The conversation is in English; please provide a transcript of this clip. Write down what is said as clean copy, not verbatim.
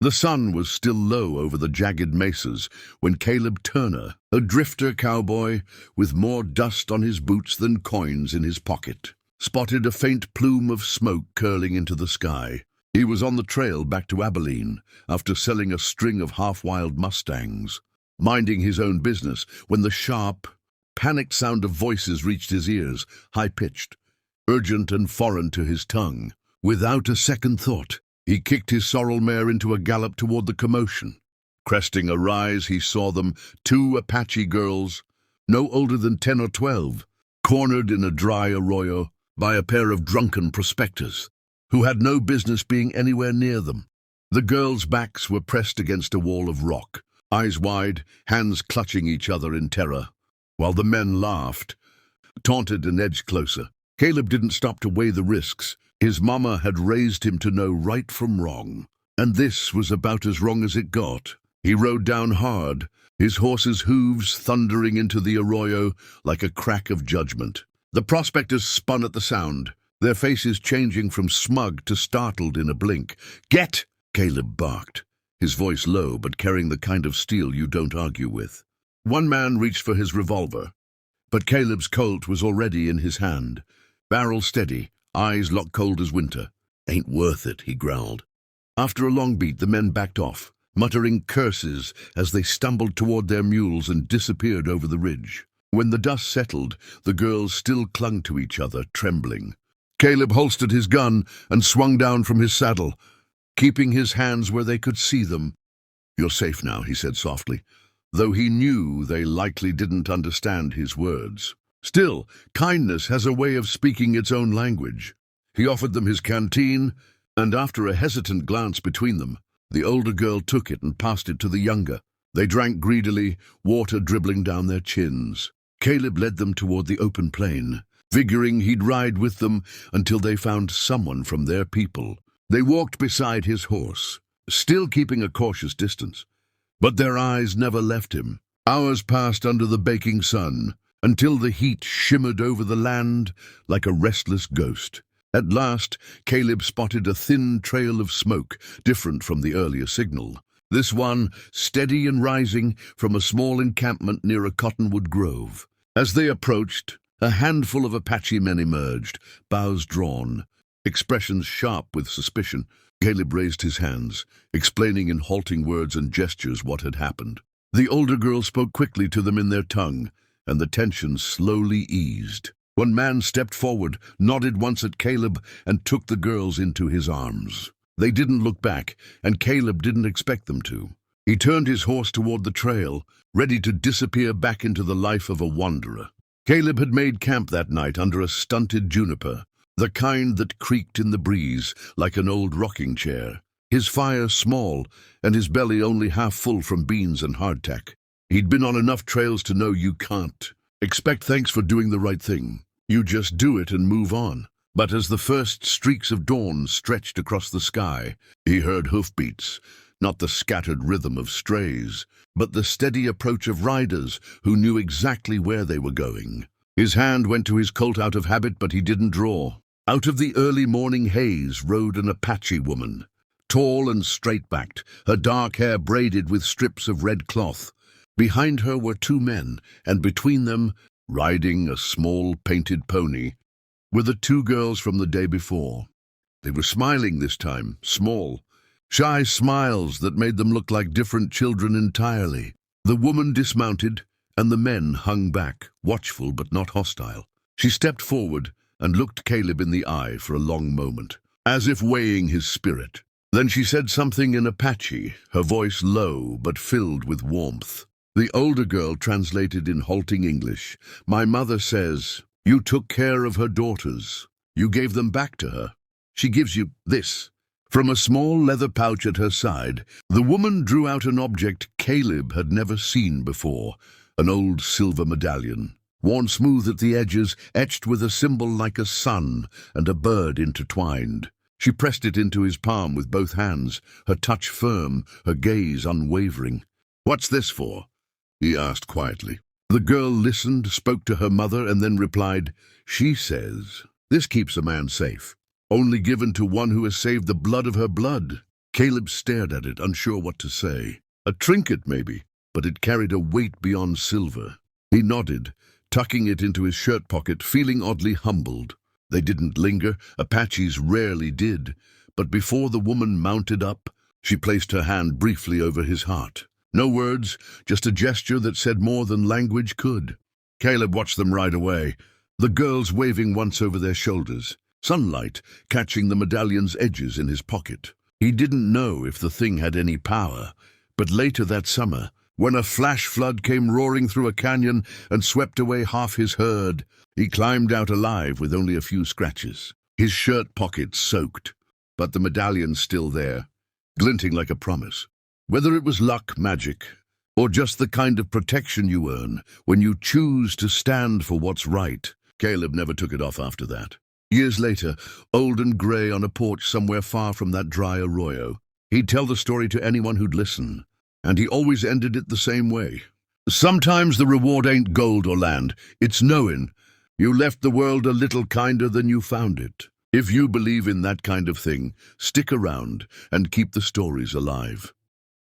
The sun was still low over the jagged mesas when Caleb Turner, a drifter cowboy with more dust on his boots than coins in his pocket, spotted a faint plume of smoke curling into the sky. He was on the trail back to Abilene after selling a string of half-wild mustangs, minding his own business when the sharp, panicked sound of voices reached his ears, high-pitched, urgent and foreign to his tongue. Without a second thought, he kicked his sorrel mare into a gallop toward the commotion. Cresting a rise, he saw them, two Apache girls, no older than 10 or 12, cornered in a dry arroyo by a pair of drunken prospectors, who had no business being anywhere near them. The girls' backs were pressed against a wall of rock, eyes wide, hands clutching each other in terror, while the men laughed, taunted and edged closer. Caleb didn't stop to weigh the risks. His mama had raised him to know right from wrong, and this was about as wrong as it got. He rode down hard, his horse's hooves thundering into the arroyo like a crack of judgment. The prospectors spun at the sound, their faces changing from smug to startled in a blink. "Get!" Caleb barked, his voice low but carrying the kind of steel you don't argue with. One man reached for his revolver, but Caleb's Colt was already in his hand, barrel steady, eyes locked cold as winter. "Ain't worth it," he growled. After a long beat, the men backed off, muttering curses as they stumbled toward their mules and disappeared over the ridge. When the dust settled, the girls still clung to each other, trembling. Caleb holstered his gun and swung down from his saddle, keeping his hands where they could see them. "You're safe now," he said softly, though he knew they likely didn't understand his words. Still, kindness has a way of speaking its own language. He offered them his canteen, and after a hesitant glance between them, the older girl took it and passed it to the younger. They drank greedily, water dribbling down their chins. Caleb led them toward the open plain, figuring he'd ride with them until they found someone from their people. They walked beside his horse, still keeping a cautious distance, but their eyes never left him. Hours passed under the baking sun, until the heat shimmered over the land like a restless ghost. At last, Caleb spotted a thin trail of smoke, different from the earlier signal. This one, steady and rising from a small encampment near a cottonwood grove. As they approached, a handful of Apache men emerged, bows drawn, expressions sharp with suspicion. Caleb raised his hands, explaining in halting words and gestures what had happened. The older girl spoke quickly to them in their tongue, and the tension slowly eased. One man stepped forward, nodded once at Caleb, and took the girls into his arms. They didn't look back, and Caleb didn't expect them to. He turned his horse toward the trail, ready to disappear back into the life of a wanderer. Caleb had made camp that night under a stunted juniper, the kind that creaked in the breeze like an old rocking chair. His fire small, and his belly only half full from beans and hardtack. He'd been on enough trails to know you can't expect thanks for doing the right thing. You just do it and move on. But as the first streaks of dawn stretched across the sky, he heard hoofbeats, not the scattered rhythm of strays, but the steady approach of riders who knew exactly where they were going. His hand went to his Colt out of habit, but he didn't draw. Out of the early morning haze rode an Apache woman, tall and straight-backed, her dark hair braided with strips of red cloth. Behind her were two men, and between them, riding a small painted pony, were the two girls from the day before. They were smiling this time, small, shy smiles that made them look like different children entirely. The woman dismounted, and the men hung back, watchful but not hostile. She stepped forward and looked Caleb in the eye for a long moment, as if weighing his spirit. Then she said something in Apache, her voice low but filled with warmth. The older girl translated in halting English. "My mother says, you took care of her daughters. You gave them back to her. She gives you this." From a small leather pouch at her side, the woman drew out an object Caleb had never seen before, an old silver medallion, worn smooth at the edges, etched with a symbol like a sun and a bird intertwined. She pressed it into his palm with both hands, her touch firm, her gaze unwavering. "What's this for?" he asked quietly. The girl listened, spoke to her mother, and then replied, "She says, this keeps a man safe. Only given to one who has saved the blood of her blood." Caleb stared at it, unsure what to say. A trinket, maybe, but it carried a weight beyond silver. He nodded, tucking it into his shirt pocket, feeling oddly humbled. They didn't linger, Apaches rarely did, but before the woman mounted up, she placed her hand briefly over his heart. No words, just a gesture that said more than language could. Caleb watched them ride away, the girls waving once over their shoulders, sunlight catching the medallion's edges in his pocket. He didn't know if the thing had any power, but later that summer, when a flash flood came roaring through a canyon and swept away half his herd, he climbed out alive with only a few scratches. His shirt pockets soaked, but the medallion's still there, glinting like a promise. Whether it was luck, magic, or just the kind of protection you earn when you choose to stand for what's right, Caleb never took it off after that. Years later, old and grey on a porch somewhere far from that dry arroyo, he'd tell the story to anyone who'd listen, and he always ended it the same way. Sometimes the reward ain't gold or land, it's knowing you left the world a little kinder than you found it. If you believe in that kind of thing, stick around and keep the stories alive.